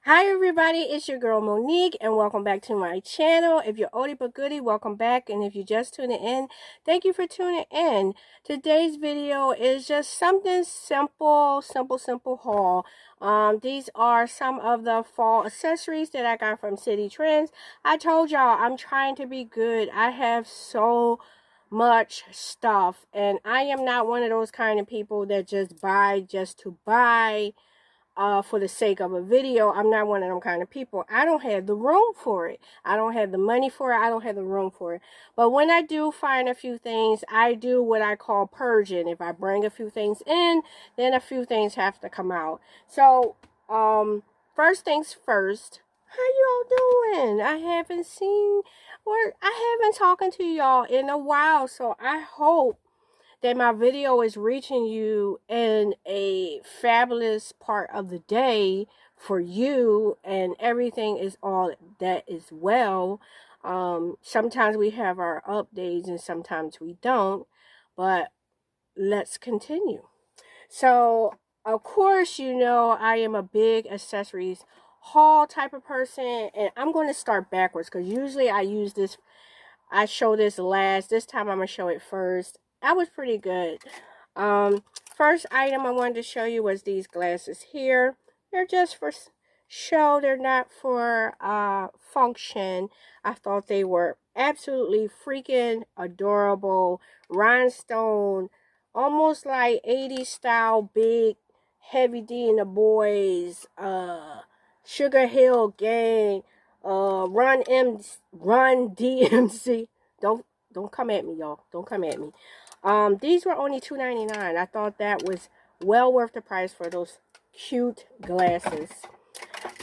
Hi everybody, it's your girl Monique and welcome back to my channel. If you're oldie but goodie, welcome back, and if you just tuning in, thank you for tuning in. Today's video is just something simple haul. These are some of the fall accessories that I got from Cititrends. I told y'all I'm trying to be good. I have so much stuff, and I am not one of those kind of people that just buy just to buy for the sake of a video. I'm not one of them kind of people. I don't have the room for it. I don't have the money for it. I don't have the room for it. But when I do find a few things, I do what I call purging. If I bring a few things in, then a few things have to come out. So, first things first, how y'all doing? I haven't seen or I haven't talking to y'all in a while, so I hope that my video is reaching you in a fabulous part of the day for you, and everything is all that is well. Sometimes we have our up days and sometimes we don't, but let's continue. So, of course, you know I am a big accessories haul type of person, and I'm going to start backwards because usually I show this last. This time I'm going to show it first. That was pretty good. First item I wanted to show you was these glasses here. They're just for show. They're not for function. I thought they were absolutely freaking adorable. Rhinestone, almost like 80s style, big, Heavy D and the Boys, Sugar Hill Gang, Run DMC. Don't come at me, y'all. Don't come at me. These were only $2.99. I thought that was well worth the price for those cute glasses.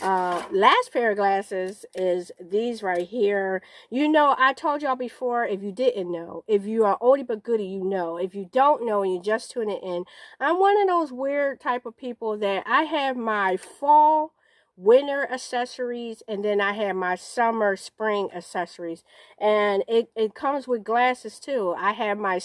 Last pair of glasses is these right here. You know, I told y'all before, if you didn't know, if you are oldie but goodie, you know. If you don't know and you just tuning in, I'm one of those weird type of people that I have my fall, winter accessories, and then I have my summer, spring accessories. And it comes with glasses too. I have my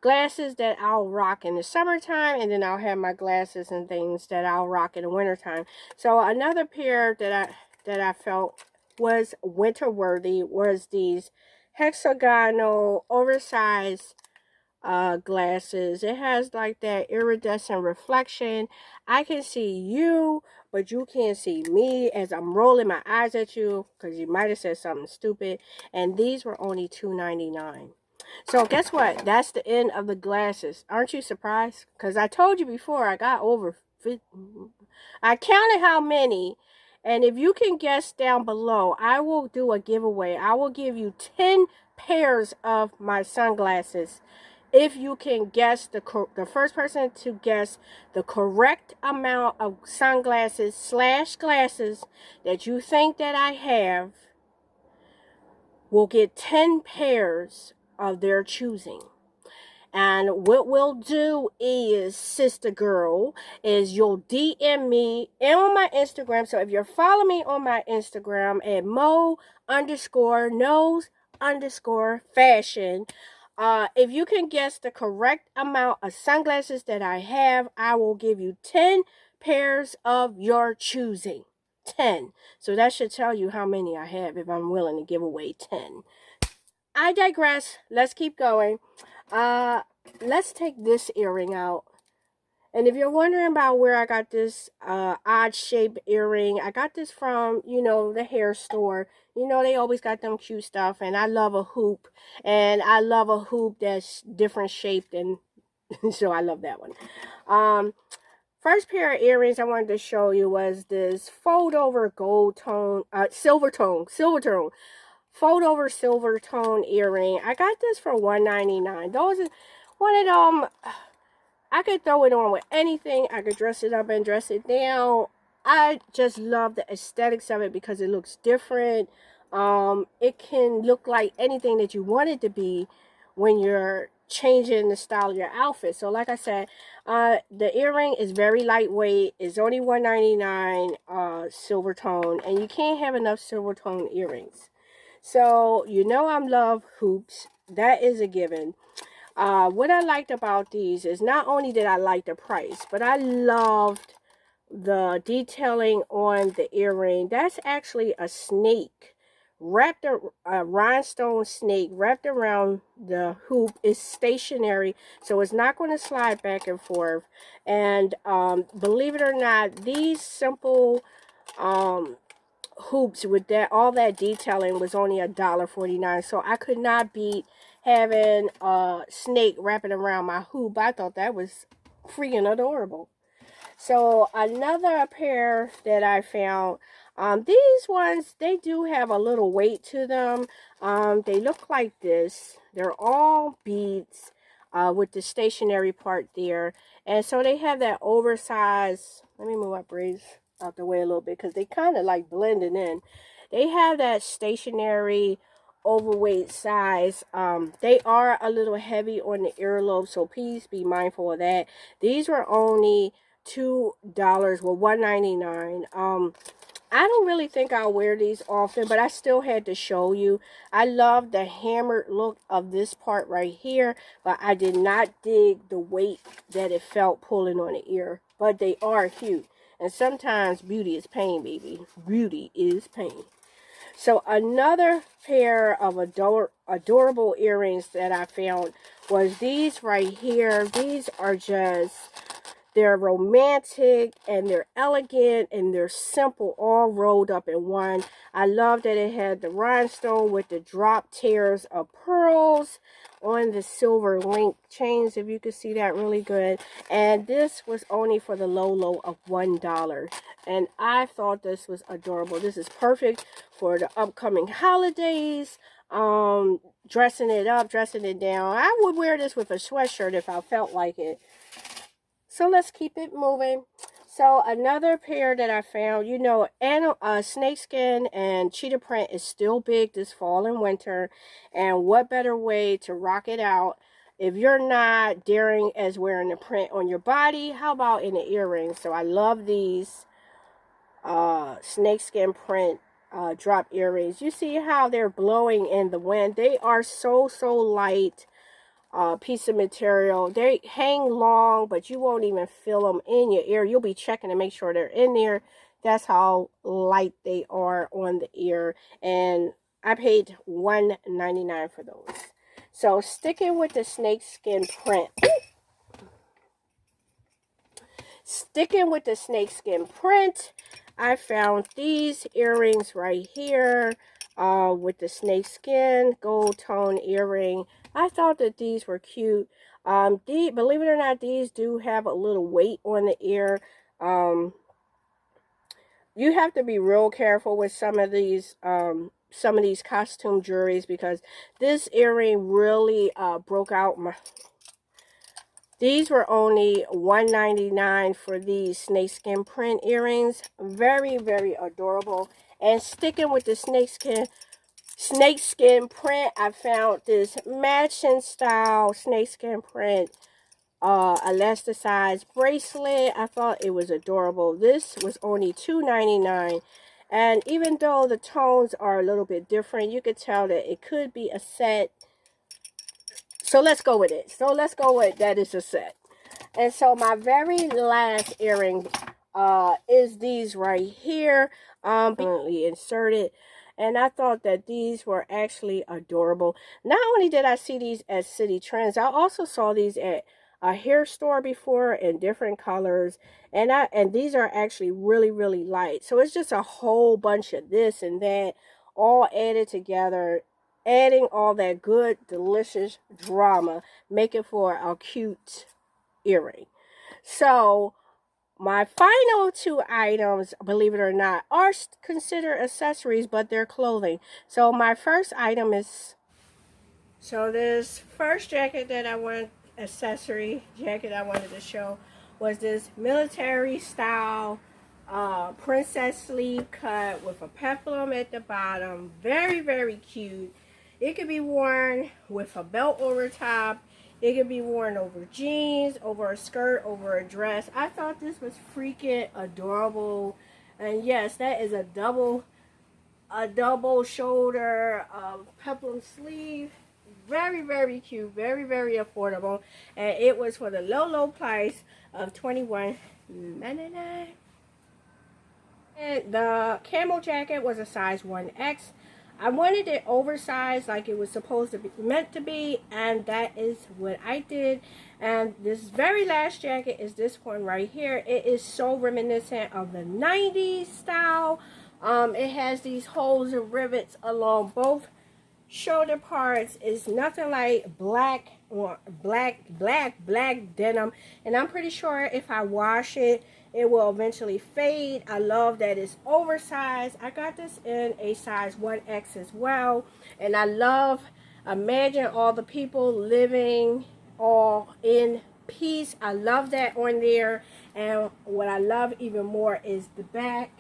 glasses that I'll rock in the summertime, and then I'll have my glasses and things that I'll rock in the wintertime. So another pair that I felt was winter worthy was these hexagonal oversized glasses. It has like that iridescent reflection. I can see you, but you can't see me as I'm rolling my eyes at you because you might have said something stupid. And these were only $2.99. So guess what? That's the end of the glasses. Aren't you surprised? Because I told you before, I got over 50. I counted how many. And if you can guess down below, I will do a giveaway. I will give you 10 pairs of my sunglasses. If you can guess, the first person to guess the correct amount of sunglasses / glasses that you think that I have will get 10 pairs of their choosing. And what we'll do is, sister girl, is you'll DM me and on my Instagram. So if you're following me on my Instagram at mo_knows_fashion, if you can guess the correct amount of sunglasses that I have, I will give you 10 pairs of your choosing. 10. So that should tell you how many I have if I'm willing to give away 10. I digress. Let's keep going. Let's take this earring out. And if you're wondering about where I got this odd shaped earring, I got this from, you know, the hair store. You know, they always got them cute stuff. And I love a hoop. And I love a hoop that's different shaped. And so I love that one. First pair of earrings I wanted to show you was this fold over gold tone, silver tone. Fold over silver tone earring. I got this for $1.99. Those are one of them. I could throw it on with anything. I could dress it up and dress it down. I just love the aesthetics of it because it looks different. It can look like anything that you want it to be when you're changing the style of your outfit. So like I said, the earring is very lightweight. It's only $1.99 silver tone, and you can't have enough silver tone earrings. So, you know I love hoops. That is a given. What I liked about these is not only did I like the price, but I loved the detailing on the earring. That's actually a snake wrapped, a rhinestone snake wrapped around the hoop. Is stationary, so it's not going to slide back and forth. And believe it or not, these simple hoops with that, all that detailing, was only $1.49. So I could not beat having a snake wrapping around my hoop. I thought that was freaking adorable. So another pair that I found, these ones, they do have a little weight to them. They look like this. They're all beads with the stationary part there. And so they have that oversized, let me move my braids out the way a little bit because they kind of like blending in. They have that stationary overweight size. They are a little heavy on the earlobe, so please be mindful of that. These were only $2, well, $1.99. I don't really think I'll wear these often, but I still had to show you. I love the hammered look of this part right here, but I did not dig the weight that it felt pulling on the ear. But they are cute. And sometimes beauty is pain, baby. Beauty is pain. So another pair of adorable earrings that I found was these right here. These are just, they're romantic and they're elegant and they're simple, all rolled up in one. I love that it had the rhinestone with the drop tears of pearls on the silver link chains, if you can see that really good. And this was only for the low of $1. And I thought this was adorable. This is perfect for the upcoming holidays. Dressing it up, dressing it down. I would wear this with a sweatshirt if I felt like it. So let's keep it moving. So another pair that I found, you know, snakeskin and cheetah print is still big this fall and winter. And what better way to rock it out if you're not daring as wearing the print on your body? How about in the earrings? So I love these snakeskin print drop earrings. You see how they're blowing in the wind? They are so light. Piece of material. They hang long, but you won't even feel them in your ear. You'll be checking to make sure they're in there. That's how light they are on the ear. And I paid $1.99 for those. So sticking with the snakeskin print. Sticking with the snakeskin print, I found these earrings right here with the snakeskin gold tone earring. I thought that these were cute. Believe it or not, these do have a little weight on the ear. You have to be real careful with some of these costume jewelries, because this earring really broke out my... These were only $1.99 for these snakeskin print earrings. Very adorable. And sticking with the snakeskin print, I found this matching style snakeskin print elasticized bracelet. I thought it was adorable. This was only $2.99. And even though the tones are a little bit different, you could tell that it could be a set. So let's go with it. So let's go with that it's a set. And so my very last earring is these right here. Inserted. And I thought that these were actually adorable. Not only did I see these at Cititrends, I also saw these at a hair store before in different colors. And these are actually really light. So it's just a whole bunch of this and that all added together, adding all that good, delicious drama, making for a cute earring. So my final two items, believe it or not, are considered accessories, but they're clothing. So my first item is, so this first jacket that I wanted, accessory jacket I wanted to show, was this military style princess sleeve cut with a peplum at the bottom. Very cute. It could be worn with a belt over top. It could be worn over jeans, over a skirt, over a dress. I thought this was freaking adorable. And yes, that is a double shoulder peplum sleeve. Very cute. Very affordable. And it was for the low price of $21.99. And the camo jacket was a size 1X. I wanted it oversized like it was supposed to be, meant to be, and that is what I did. And this very last jacket is this one right here. It is so reminiscent of the 90s style. It has these holes and rivets along both shoulder parts. Is nothing like black or black denim, and I'm pretty sure if I wash it, it will eventually fade. I love that it's oversized. I got this in a size 1X as well, and I love, imagine all the people living all in peace. I love that on there. And what I love even more is the back.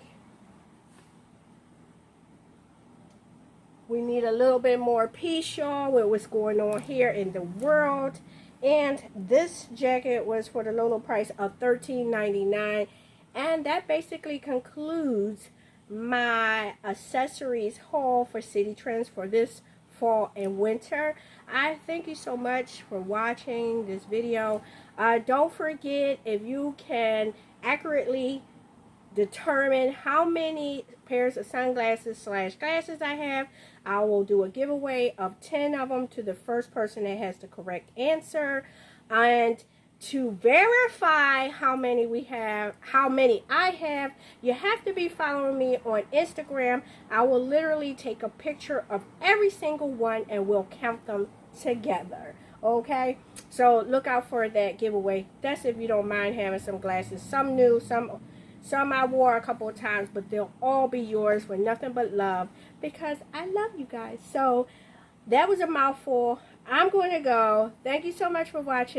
We need a little bit more peace, y'all, with what's going on here in the world. And this jacket was for the low, low price of $13.99. And that basically concludes my accessories haul for Cititrends for this fall and winter. I thank you so much for watching this video. Don't forget, if you can accurately determine how many pairs of sunglasses / glasses I have, I will do a giveaway of 10 of them to the first person that has the correct answer. And to verify how many I have, you have to be following me on Instagram. I will literally take a picture of every single one and we'll count them together. Okay, so look out for that giveaway. That's if you don't mind having some glasses, some new, some I wore a couple of times, but they'll all be yours with nothing but love, because I love you guys. So that was a mouthful. I'm going to go. Thank you so much for watching.